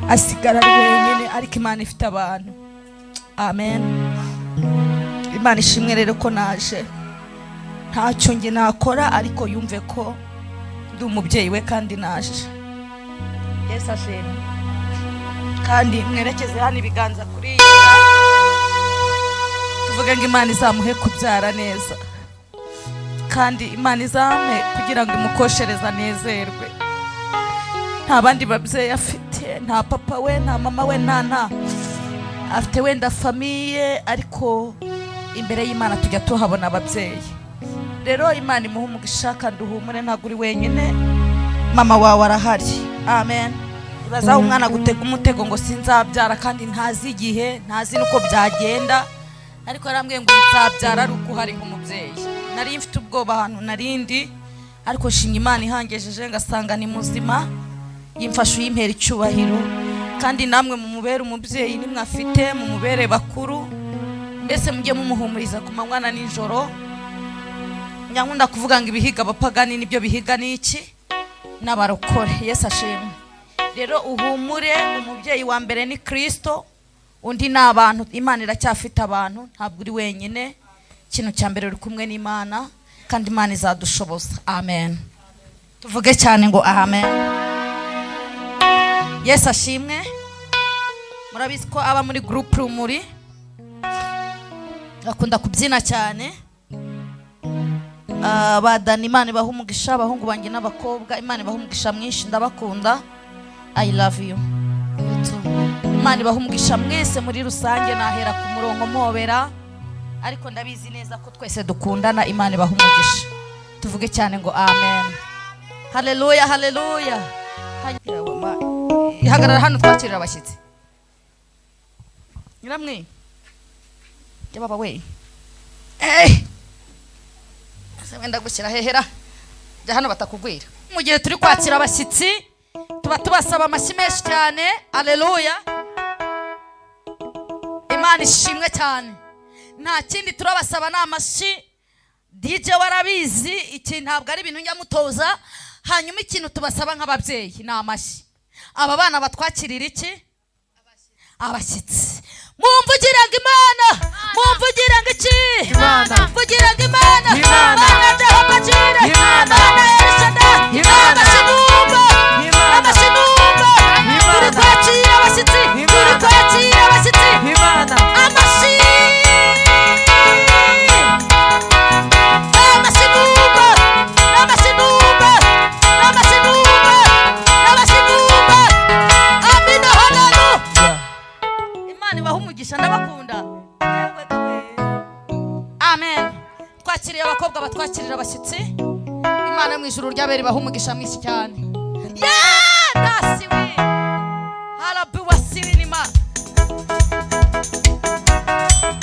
asigara ari wenyine, ariko Imana ifite abantu. Amen. Imana ishimwe rero ko naje, ntacyo nge nakora, ariko yumve ko ndi umubyeyi we kandi naje. Yesu ashimwe. Kandi mwerekeze hano ibiganza kuri iyi, tuvuge ngo Imana izamuhe kubyara neza, kandi Imana izame kugira ngo imukoshereze anezerwe. Nta bandi babyeyi afite, nta papa we, nta mama we, nta afite wenda famiye, ariko imbere y'Imana tujya tuhabona ababyeyi. Rero Imana imuhe umugisha kandi uhumure, ntabwo uri wenyine, mama wawe arahari. Amen. Ibazaho umwana gutega umutego ngo sinzabyara, kandi ntazi igihe, ntazi nuko byagenda, ariko yarambwiye ngo nzabyara ari uko hari nk'umubyeyi. Nari mfite ubwoba ahantu narindi, ariko shimye Imana ihangejeje ngasanga ni muzima, yimfashe yimpera icyubahiro. Kandi namwe mumubere umubyeyi nimwafite, mumubere bakuru, mbese mujye mumuhumuriza ku manywa na nijoro. Nyankunda kuvuga ngo ibihiga abapagani nibyo bihiga n'iki n'abarokore. Yesu ashimwe. Rero uhumure, umubyeyi wa mbere ni Kristo, undi ni abantu. Imana iracyafite abantu, ntabwo uri wenyine. Ikintu cya mbere uri kumwe n'Imana, kandi Imana izadushoboza. Amen. Tuvuge cyane ngo amen. Yesu ashimwe. Murabizi ko aba muri group Rumuri bakunda kubyina cyane. Badana Imana ibaha umugisha, abahungu banjye n'abakobwa, Imana ibaha umugisha mwinshi, ndabakunda. I love you. Imana ibaha umugisha mwese muri rusange, nahera ku murongo mpobera, ariko ndabizi neza ko twese dukundana. Imana ibaha umugisha. Tuvuge cyane ngo amen. Haleluya, haleluya. Ihagarara hano twakirira abashyitsi. Nyiramwe baba we, wenda gushyira hehera jya hano batakugwira. Mu gihe turi kwakira abashyitsi tuba tubasaba amashyi menshi cyane. Haleluya. Imana ishimwe cyane. Nta kindi turabasaba ni amashyi. DJ warabizi, iki ntabwo ari ibintu njya mutoza. Hanyuma ikintu tubasaba nk'ababyeyi ni amashyi. Aba bana batwakirira iki? Abashyitsi. Mumvugira ngo Imana, mumvugira ngo iki? Imana. Mvugira ngo Imana, Imana ndahapakira, Imana erishada, Imana sinumba, Imana sinumba. Turi kwakira abashyitsi, turi kwakira abashyitsi. Imana. Amashyi. Amasinumba, amasinumba, amasinumba, amasinumba. Amina, haleluya. Imana ibaha umugisha, ndabakunda. Amen. Twakiriye abakobwa batwakirira abashyitsi. Imana mu ijuru ry'abera ibaha umugisha mwinshi cyane. Nasiwe harabu wasiwe n'Imana.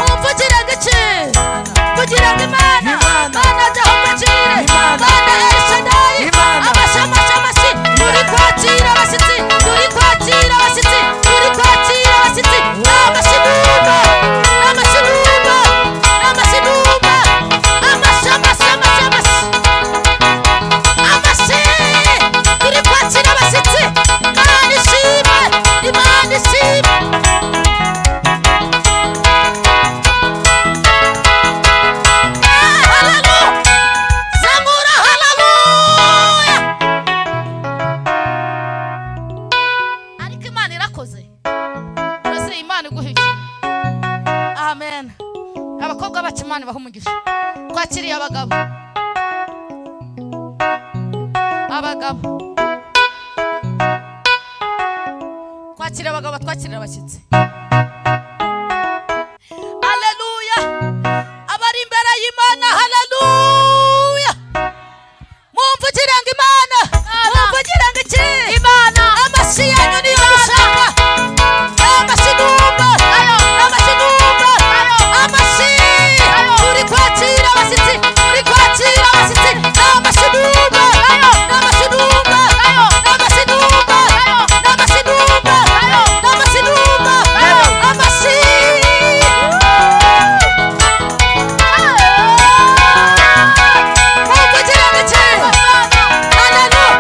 Umvugira ngo iki? Mvugira ngo Imana, Imana ndahapakira, Imana erishadayi, amashyi. Turi kwakira abashyitsi, turi kwakira abashyitsi, turi kwakira abashyitsi. Amasinumba, amasinumba, amasinumba, amashyi. Turi kwakira abashyitsi. Imana ishimwe, Imana ishimwe. Haleluya. Zamura haleluya. Ariko Imana irakoze. Urase Imana iguhije. Amen. Abakobwa bacu Imana ibaha umugisha. Twakiriye abagabo. Twakiriye abagabo batwakirira abashyitsi. Haleluya. Abari imbere y'Imana, haleluya. Mumvugira ngo Imana, mumvugira ngo iki? Imana. Amashyi yanyu niyo dushaka. Amasinumba, amasinumba, amashyi. Turi kwakira abashyitsi, turi kwakira abashyitsi. Amasinumba, amasinumba, amasinumba, amasinumba, amasinumba, amashyi. Mumvugira ngo iki? Haleluya.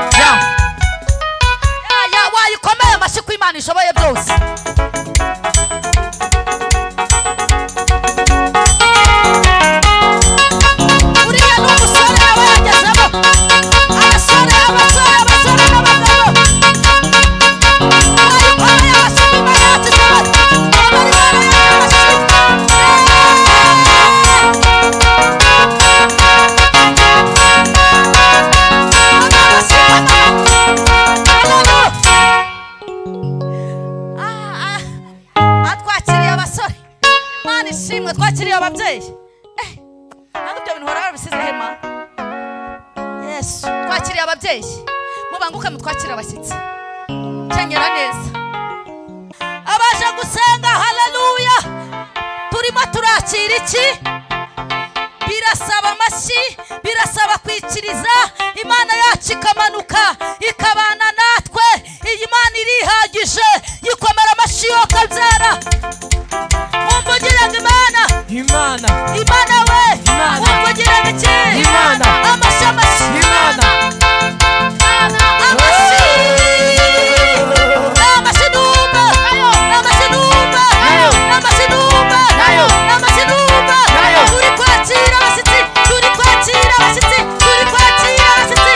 Yesu. Twakiriye ababyeyi, mubanguke mutwakira abashyitsi. Kenyera neza. Abaje gusenga, haleluya. Turimo turakira iki? Birasaba amashyi, birasaba kwikiriza. Imana yacu ikamanuka ikabana natwe. Iyi Mana irihagije, yikomera amashyi yo kabyara. Mumvugire ngo Imana, Imana, Imana we, mumvugire ngo iki? Imana, amashyi, amashyi, Imana, amashyi, amashyi numva, amashyi numva, amashyi numva, amashyi numva. Turi kwakira abashyitsi, turi kwakira abashyitsi, turi kwakira abashyitsi.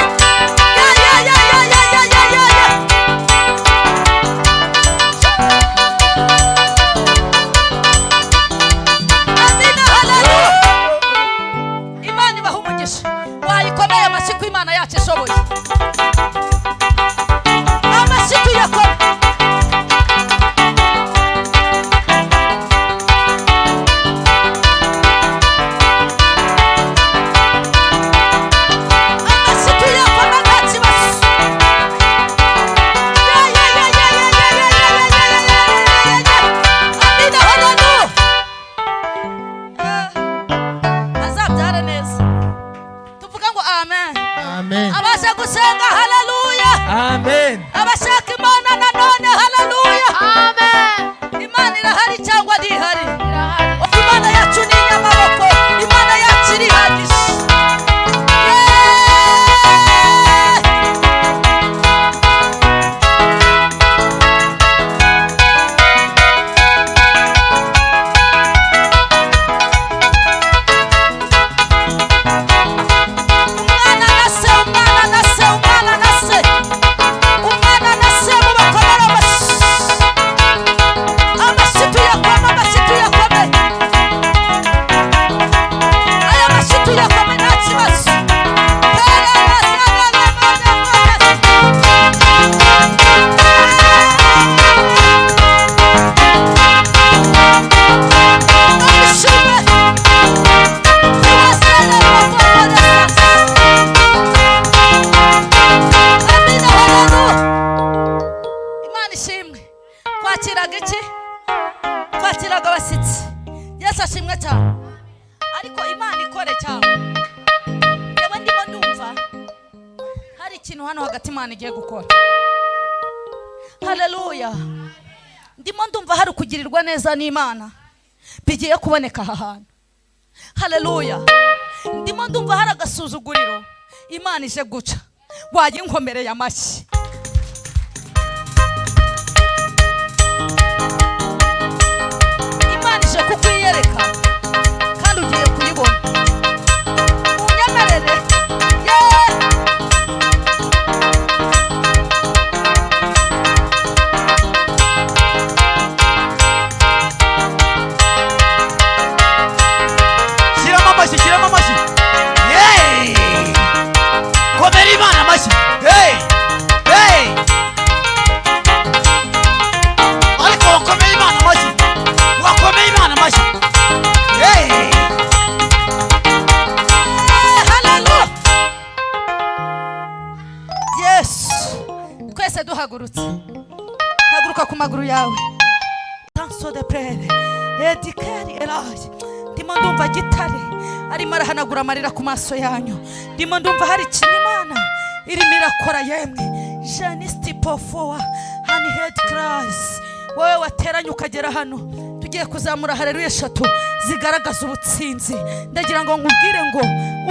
Amina, haleluya. Imana ibaha umugisha. Wayikomeye amashyi ko Imana yacu ishoboye. Amashyi tuyakome. Amashyi tuyakome nta kibazo. Amina, haleluya. Azabyare neza. Tuvuga ngo amen. Amen, Abaje gusenga, haleluya. Amen, Abashaka Imana nanone, haleluya. Amen. Imana irahari cyangwa ntihari? Imana yacu ni inyamaboko, Imana yacu irihagije. Umwana na se, umwana na se, umwana na se, umwana na se, mubakomere amashyi. Amashyi tuyakome, amashyi tuyakome. Aya mashyi tuyakome nta kibazo. Imana ishimwe. Twakiraga iki? Twakiraga abashyitsi. Yesu ashimwe cyane. Ariko Imana ikore cyane. Yewe ndimo ndumva hari ikintu hano hagati Imana igiye gukora. Haleluya. Ndimo ndumva hari kugirirwa neza n'Imana bigiye kuboneka aha hantu. Haleluya. Ndimo ndumva hari agasuzuguriro Imana ije guca. Wayinkomereye amashyi. Imana ije kukwiyereka kandi ugiye kuyibona. Unyemerere. shyiramo amashyi, shyiramo amashyi. Yeee! Komera Imana amashyi. Hey! Hey! Ariko wakomeye Imana amashyi. Wakomeye Imana amashyi. Hey! Haleluya. Yes. Twese duhagurutse. Haguruka ku maguru yawe. Tanso de prere. Edikeri elaje. Ndimo ndumva gitare arimo arahanagura amarira ku maso yanyu. Ndimo ndumva hari ikintu Imana irimo irakora yemwe. Janisti pofowa hani head class. Wowe wateranye ukagera hano. Tugiye kuzamura haleluya 3 zigaragaza ubutsinzi. Ndagira ngo nkubwire ngo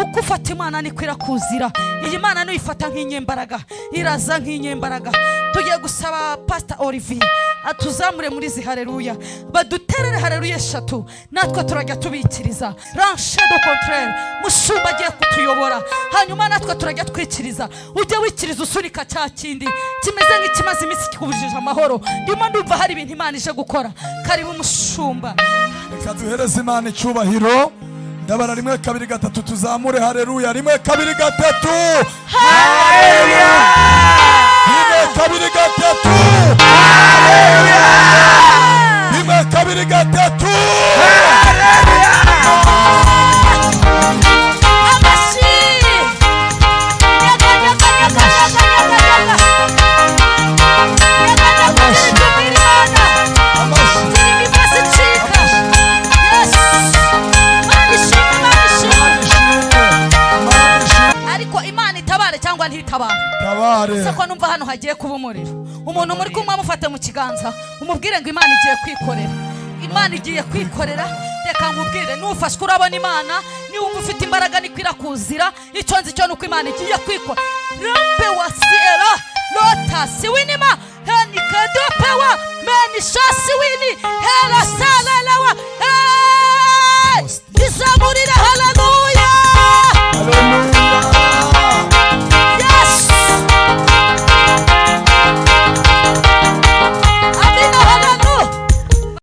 uko ufata Imana ni kwirakuzira. Iyi Mana nuyifata nk'inyembaraga, iraza nk'inyembaraga. Tugiye gusaba Pastor Olivier atuzamure muri zi haleluya. Baduterere haleluya 3 natwe turajya tubikiriza. Ranche de contraire mushumba agiye kutuyobora. Hanyuma natwe turajya twikiriza. Ujye wikiriza usunika cya kindi kimeze nk'ikimaze iminsi kikubujije amahoro. Ndimo ndumva hari ibintu Imana ije gukora. Karibu mushumba. Reka duhereze Imana icyubahiro. Ndabara 1 2 3 tuzamure haleluya. 1 2 3 haleluya. 1 2 3 haleluya. 1 2 3 haleluya. Amashyi. cyangwa ntitabare tabare sako numva hano hagiye kuba umuriro umuntu muri kumwe amufate mu kiganza umubwire ngo Imana igiye kwikorera Imana igiye kwikorera reka nkubwire nufashwe urabona Imana niwumva ufite imbaraga nikwirakuzira icyo nzi cyo nuko Imana igiye kwikora rambe wasiera lota siwinima hani kadopewa meni shasi wini hera sala lawa izamurira haleluya